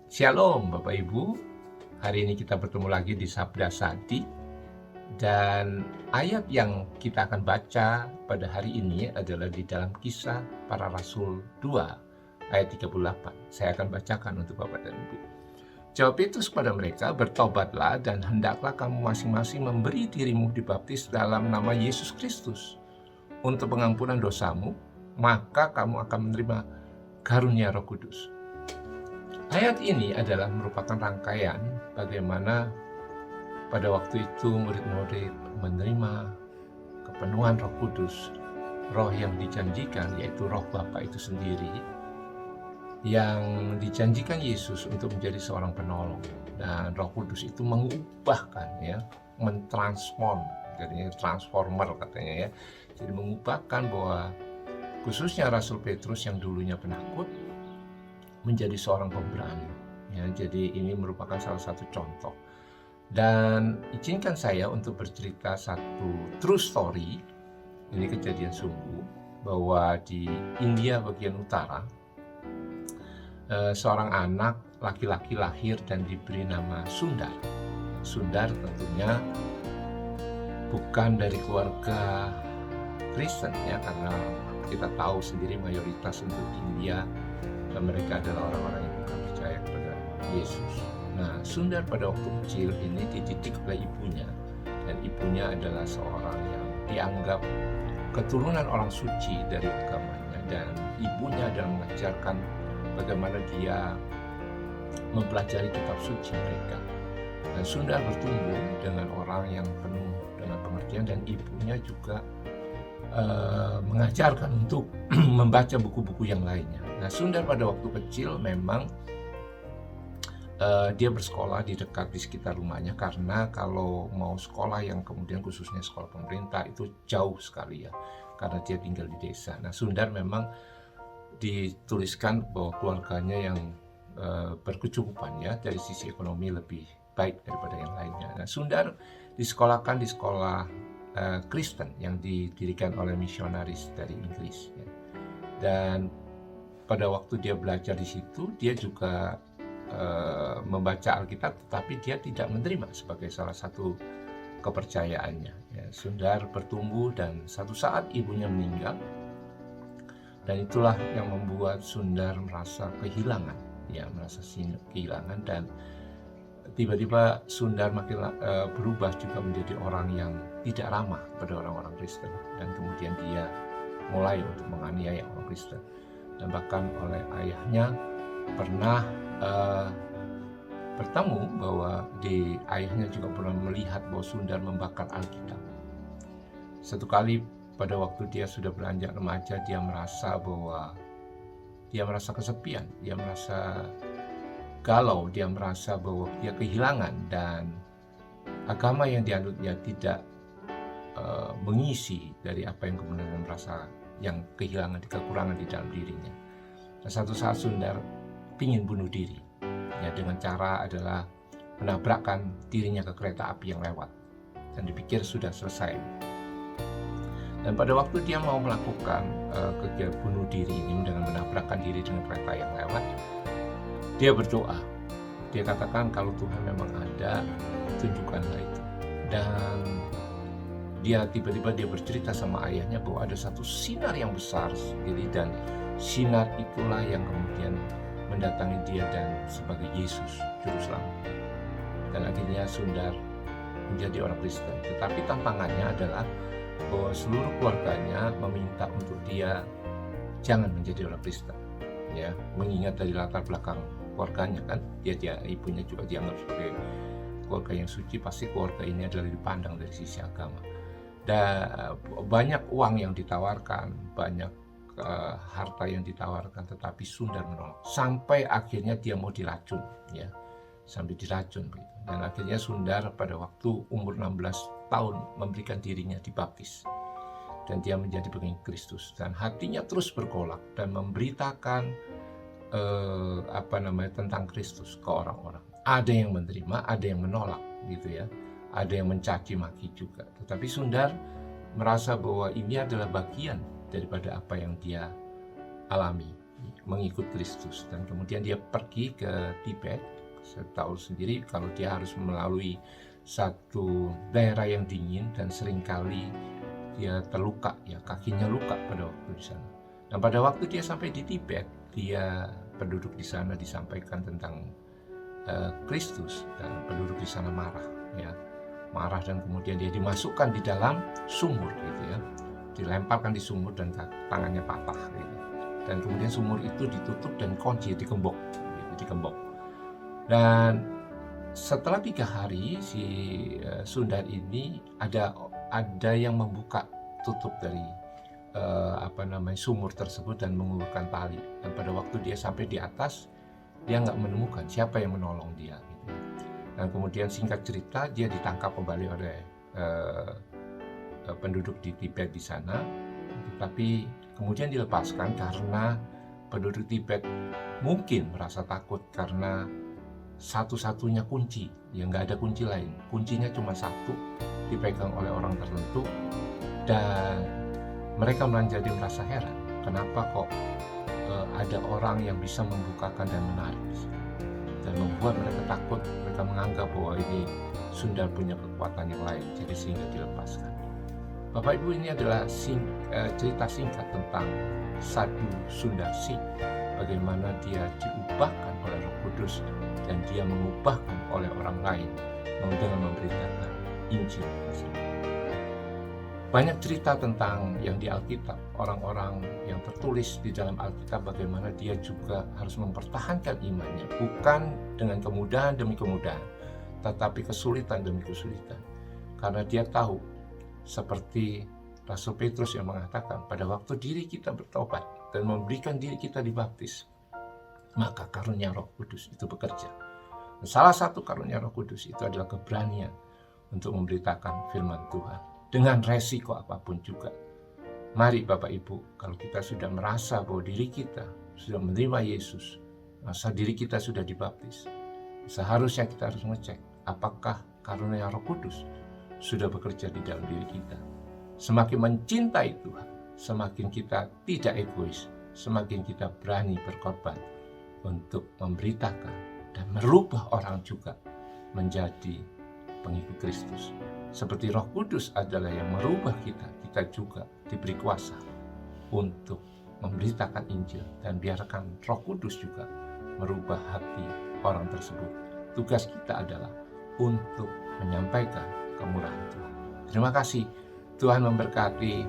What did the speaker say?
Shalom Bapak Ibu, hari ini kita bertemu lagi di Sabda Sadi. Dan ayat yang kita akan baca pada hari ini adalah di dalam Kisah Para Rasul 2 ayat 38. Saya akan bacakan untuk Bapak dan Ibu. Jawab Petrus kepada mereka, bertobatlah dan hendaklah kamu masing-masing memberi dirimu dibaptis dalam nama Yesus Kristus untuk pengampunan dosamu, maka kamu akan menerima karunia Roh Kudus. Ayat ini adalah merupakan rangkaian bagaimana pada waktu itu murid-murid menerima kepenuhan Roh Kudus, roh yang dijanjikan yaitu roh Bapa itu sendiri, yang dijanjikan Yesus untuk menjadi seorang penolong. Dan Roh Kudus itu mengubahkan, mentransform, jadinya transformer katanya ya. Jadi mengubahkan bahwa khususnya Rasul Petrus yang dulunya penakut menjadi seorang pemberani. Jadi ini merupakan salah satu contoh. Dan izinkan saya untuk bercerita satu true story. Ini kejadian sungguh bahwa di India bagian utara seorang anak laki-laki lahir dan diberi nama Sundar. Sundar tentunya bukan dari keluarga Kristen karena kita tahu sendiri mayoritas untuk di India dan mereka adalah orang-orang yang bukan percaya kepada Yesus. Nah, Sundar pada waktu kecil ini dididik oleh ibunya, dan ibunya adalah seorang yang dianggap keturunan orang suci dari agamanya, dan ibunya adalah mengajarkan bagaimana dia mempelajari kitab suci mereka. Dan Sundar bertumbuh dengan orang yang penuh dengan pengertian, dan ibunya juga mengajarkan untuk membaca buku-buku yang lainnya. Nah, Sundar pada waktu kecil memang dia bersekolah di sekitar rumahnya, karena kalau mau sekolah yang kemudian khususnya sekolah pemerintah itu jauh sekali karena dia tinggal di desa. Nah, Sundar memang dituliskan bahwa keluarganya yang berkecukupan dari sisi ekonomi lebih baik daripada yang lainnya. Nah, Sundar disekolahkan di sekolah Kristen yang didirikan oleh misionaris dari Inggris. Dan pada waktu dia belajar di situ, dia juga membaca Alkitab, tetapi dia tidak menerima sebagai salah satu kepercayaannya. Sundar bertumbuh dan satu saat ibunya meninggal, dan itulah yang membuat Sundar merasa kehilangan, kehilangan, dan tiba-tiba Sundar makin berubah juga menjadi orang yang tidak ramah pada orang-orang Kristen, dan kemudian dia mulai untuk menganiaya orang Kristen. Dan bahkan oleh ayahnya pernah bertemu bahwa ayahnya juga pernah melihat bahwa Sundar membakar Alkitab. Satu kali pada waktu dia sudah beranjak remaja, dia merasa kesepian, dia merasa galau, dia merasa bahwa dia kehilangan, dan agama yang dianutnya tidak mengisi dari apa yang kemudian merasa yang kekurangan di dalam dirinya. Dan satu saat Sundar ingin bunuh diri, dengan cara adalah menabrakkan dirinya ke kereta api yang lewat, dan dipikir sudah selesai. Dan pada waktu dia mau melakukan kegiatan bunuh diri ini dengan menabrakkan diri dengan kereta yang lewat, dia berdoa. Dia katakan, kalau Tuhan memang ada, tunjukkanlah itu. Dan tiba-tiba dia bercerita sama ayahnya bahwa ada satu sinar yang besar sendiri, dan sinar itulah yang kemudian mendatangi dia dan sebagai Yesus juru selamat. Dan akhirnya Sundar menjadi orang Kristen. Tetapi tantangannya adalah bahwa seluruh keluarganya meminta untuk dia jangan menjadi orang Kristen. Mengingat dari latar belakang keluarganya kan, ibunya juga dianggap sebagai keluarga yang suci, pasti keluarga ini adalah dipandang dari sisi agama. Dan banyak uang yang ditawarkan, banyak harta yang ditawarkan, tetapi Sundar menolak. Sampai akhirnya dia mau diracun, sampai diracun begitu. Dan akhirnya Sundar pada waktu umur 16 tahun memberikan dirinya dibaptis, dan dia menjadi pengikut Kristus. Dan hatinya terus bergolak dan memberitakan tentang Kristus ke orang-orang. Ada yang menerima, ada yang menolak, ada yang mencaci maki juga. Tetapi Sundar merasa bahwa ini adalah bagian daripada apa yang dia alami. mengikut Kristus, dan kemudian dia pergi ke Tibet. Saya tahu sendiri kalau dia harus melalui satu daerah yang dingin dan seringkali dia terluka, ya kakinya luka pada waktu di sana. Dan pada waktu dia sampai di Tibet, dia penduduk di sana disampaikan tentang Kristus, dan penduduk di sana marah, dan kemudian dia dimasukkan di dalam sumur gitu ya, dilemparkan di sumur dan tangannya patah gitu. Dan kemudian sumur itu ditutup dan kunci, dikembok. Dan setelah 3 hari si Sundar ini ada yang membuka tutup dari sumur tersebut dan mengulurkan tali. Dan pada waktu dia sampai di atas, dia nggak menemukan siapa yang menolong dia gitu. Dan kemudian singkat cerita, dia ditangkap kembali oleh penduduk di Tibet di sana, tapi kemudian dilepaskan karena penduduk Tibet mungkin merasa takut karena satu-satunya kunci, yang nggak ada kunci lain, kuncinya cuma satu, dipegang oleh orang tertentu, dan mereka menjadi merasa heran kenapa kok ada orang yang bisa membukakan dan menarik, dan membuat mereka takut. Mereka menganggap bahwa ini Sundar punya kekuatan yang lain, jadi sehingga dilepaskan. Bapak Ibu, ini adalah cerita singkat tentang Sadhu Sundar Singh, bagaimana dia diubahkan oleh Roh Kudus dan dia mengubahkan oleh orang lain dengan memberitakan Injil tersebut. Banyak cerita tentang yang di Alkitab, orang-orang yang tertulis di dalam Alkitab, bagaimana dia juga harus mempertahankan imannya, bukan dengan kemudahan demi kemudahan, tetapi kesulitan demi kesulitan, karena dia tahu, seperti Rasul Petrus yang mengatakan, pada waktu diri kita bertobat dan memberikan diri kita dibaptis, maka karunia Roh Kudus itu bekerja. Dan salah satu karunia Roh Kudus itu adalah keberanian untuk memberitakan firman Tuhan dengan resiko apapun juga. Mari Bapak Ibu, kalau kita sudah merasa bahwa diri kita sudah menerima Yesus, masa diri kita sudah dibaptis, seharusnya kita harus mengecek apakah karunia Roh Kudus sudah bekerja di dalam diri kita. Semakin mencintai Tuhan, semakin kita tidak egois, semakin kita berani berkorban untuk memberitakan dan merubah orang juga menjadi pengikut Kristus. Seperti Roh Kudus adalah yang merubah kita, kita juga diberi kuasa untuk memberitakan Injil, dan biarkan Roh Kudus juga merubah hati orang tersebut. Tugas kita adalah untuk menyampaikan kemurahan Tuhan. Terima kasih. Tuhan memberkati